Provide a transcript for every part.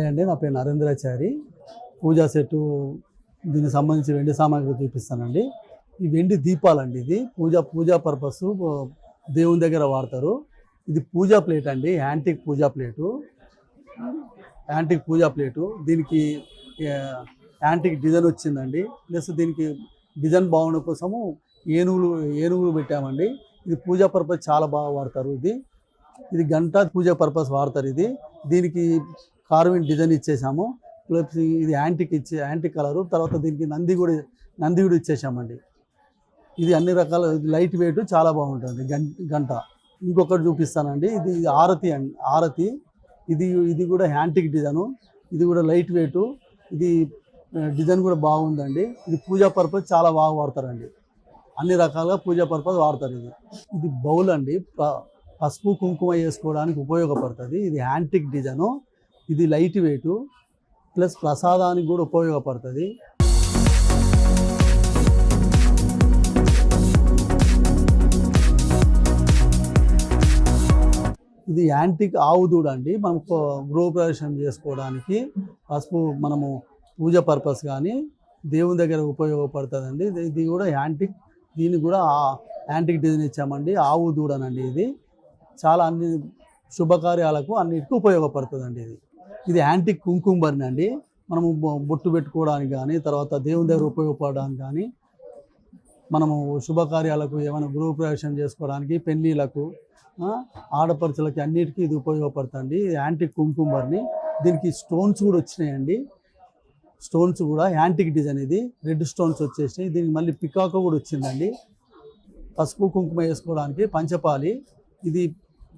Hi అండి, నా పేరు నరేంద్రాచారి. పూజా సెట్టు దీనికి సంబంధించి వెండి సామాగ్రి చూపిస్తానండి. ఈ వెండి దీపాలండి. ఇది పూజా పర్పస్ దేవుని దగ్గర వాడతారు. ఇది పూజా ప్లేట్ అండి, యాంటిక్ పూజా ప్లేటు. దీనికి యాంటిక్ డిజైన్ వచ్చిందండి. ప్లస్ దీనికి డిజైన్ బాగుండడం కోసము ఏనుగులు పెట్టామండి. ఇది పూజా పర్పస్ చాలా బాగా వాడతారు. ఇది గంట పూజా పర్పస్ వాడతారు. దీనికి కార్వింగ్ డిజైన్ ఇచ్చేసాము. ప్లస్ ఇది యాంటిక్ కలరు. తర్వాత దీనికి నంది కూడా ఇచ్చేసామండి. ఇది అన్ని రకాల లైట్ వెయిట్, చాలా బాగుంటుంది గంట. ఇంకొకటి చూపిస్తానండి. ఇది ఆరతి. ఇది కూడా యాంటిక్ డిజైను. ఇది కూడా లైట్ వెయిట్. ఇది డిజైన్ కూడా బాగుందండి. ఇది పూజా పర్పస్ చాలా బాగా వాడతారండి. అన్ని రకాలుగా పూజా పర్పస్ వాడతారు. ఇది బౌల్ అండి, పసుపు కుంకుమ వేసుకోవడానికి ఉపయోగపడుతుంది. ఇది యాంటిక్ డిజైను. ఇది లైట్ వెయిట్ ప్లస్ ప్రసాదానికి కూడా ఉపయోగపడుతుంది. ఇది యాంటిక్ ఆవు దూడ అండి. మనం గృహప్రవేశం చేసుకోవడానికి పసుపు మనము పూజ పర్పస్ కానీ దేవుని దగ్గర ఉపయోగపడుతుందండి. ఇది కూడా యాంటిక్. దీనికి కూడా యాంటిక్ డిజైన్ ఇచ్చామండి. ఆవు దూడనండి. ఇది చాలా అన్ని శుభకార్యాలకు అన్నిటికీ ఉపయోగపడుతుందండి. ఇది యాంటిక్ కుంకుమ బర్ని అండి. మనము బొట్టు పెట్టుకోవడానికి కానీ, తర్వాత దేవుని దగ్గర ఉపయోగపడడానికి కానీ, మనము శుభకార్యాలకు ఏమైనా గృహప్రవేశం చేసుకోవడానికి, పెళ్ళిళ్ళకు, ఆడపడుచులకి అన్నిటికీ ఇది ఉపయోగపడుతుంది. యాంటిక్ కుంకుమ బర్ని. దీనికి స్టోన్స్ కూడా వచ్చినాయండి. స్టోన్స్ కూడా యాంటిక్ డిజైన్. ఇది రెడ్ స్టోన్స్ వచ్చేసినాయి. దీనికి మళ్ళీ పికాక్ కూడా వచ్చిందండి. పసుపు కుంకుమ వేసుకోవడానికి పంచపాలి. ఇది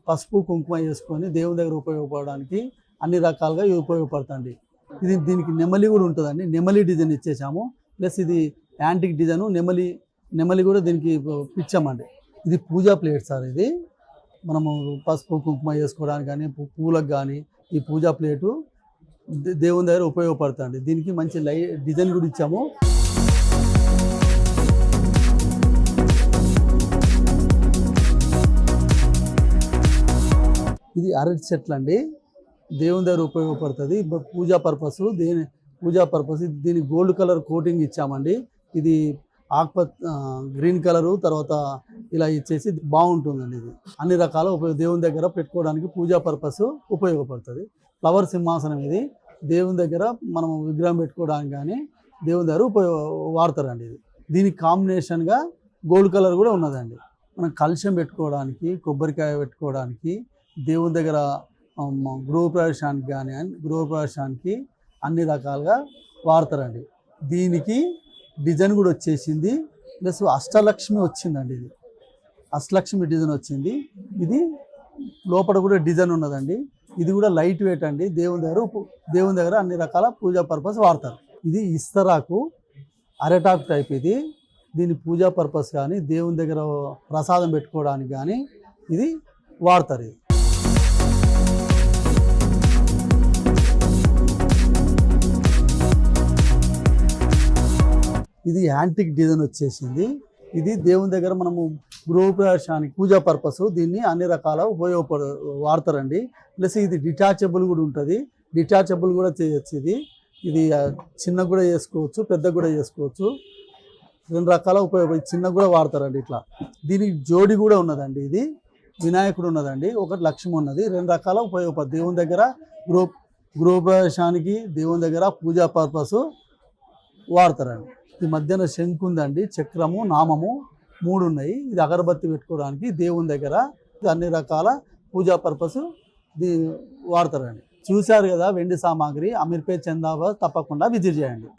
పసుపు కుంకుమ వేసుకొని దేవుని దగ్గర ఉపయోగపడడానికి అన్ని రకాలుగా ఇది ఉపయోగపడుతుంది. దీనికి నెమలి కూడా ఉంటుందండి. నెమలి డిజైన్ ఇచ్చేసాము. ప్లస్ ఇది యాంటిక్ డిజైను. నెమలి కూడా దీనికి ఇచ్చామండి. ఇది పూజా ప్లేట్ సార్. ఇది మనము పసుపు కుంకుమ వేసుకోవడానికి కానీ, పూలకు కానీ ఈ పూజా ప్లేటు దేవుని దగ్గర ఉపయోగపడుతుంది. దీనికి మంచి డిజైన్ కూడా ఇచ్చాము. ఇది అరటి చెట్లు అండి. దేవుని దగ్గర ఉపయోగపడుతుంది. పూజా పర్పస్. దీనికి గోల్డ్ కలర్ కోటింగ్ ఇచ్చామండి. ఇది గ్రీన్ కలరు, తర్వాత ఇలా ఇచ్చేసి బాగుంటుందండి. ఇది అన్ని రకాల దేవుని దగ్గర పెట్టుకోవడానికి పూజా పర్పస్ ఉపయోగపడుతుంది. ఫ్లవర్ సింహాసనం. ఇది దేవుని దగ్గర మనం విగ్రహం పెట్టుకోవడానికి కానీ దేవుని దగ్గర వాడతారండి. దీనికి కాంబినేషన్గా గోల్డ్ కలర్ కూడా ఉన్నదండి. మనం కలశం పెట్టుకోవడానికి, కొబ్బరికాయ పెట్టుకోవడానికి, దేవుని దగ్గర గృహప్రవేశానికి అన్ని రకాలుగా వాడతారండి. దీనికి డిజైన్ కూడా వచ్చేసింది. ప్లస్ అష్టలక్ష్మి వచ్చిందండి. ఇది అష్టలక్ష్మి డిజైన్ వచ్చింది. ఇది లోపల కూడా డిజైన్ ఉన్నదండి. ఇది కూడా లైట్ వెయిట్ అండి. దేవుని దగ్గర అన్ని రకాల పూజా పర్పస్ వాడతారు. ఇది ఇస్తరాకు అరటాకు టైప్. దీని పూజా పర్పస్ కానీ, దేవుని దగ్గర ప్రసాదం పెట్టుకోవడానికి కానీ ఇది వాడతారు. ఇది యాంటిక్ డిజైన్ వచ్చేసింది. ఇది దేవుని దగ్గర మనము గృహప్రవేశానికి పూజా పర్పస్ దీన్ని అన్ని రకాల వాడతారండి. ప్లస్ ఇది డిటాచబుల్ కూడా ఉంటుంది. డిటాచబుల్ కూడా చేయొచ్చు. ఇది చిన్న కూడా చేసుకోవచ్చు, పెద్ద కూడా చేసుకోవచ్చు. రెండు రకాల చిన్న కూడా వాడతారండి. ఇట్లా దీనికి జోడి కూడా ఉన్నదండి. ఇది వినాయకుడు ఉన్నదండి, ఒకటి లక్ష్మి ఉన్నది. రెండు రకాల ఉపయోగపడుతుంది. దేవుని దగ్గర గృహప్రవేశానికి, దేవుని దగ్గర పూజా పర్పస్ వాడతారండి. ఈ మధ్యన శంకు ఉందండి, చక్రము, నామము 3 ఉన్నాయి. ఇది అగరబత్తి పెట్టుకోవడానికి దేవుని దగ్గర అన్ని రకాల పూజా పర్పస్ వాడతారండి. చూశారు కదా వెండి సామాగ్రి. అమీర్పేట్ చందాబాద్ తప్పకుండా విజిట్ చేయండి.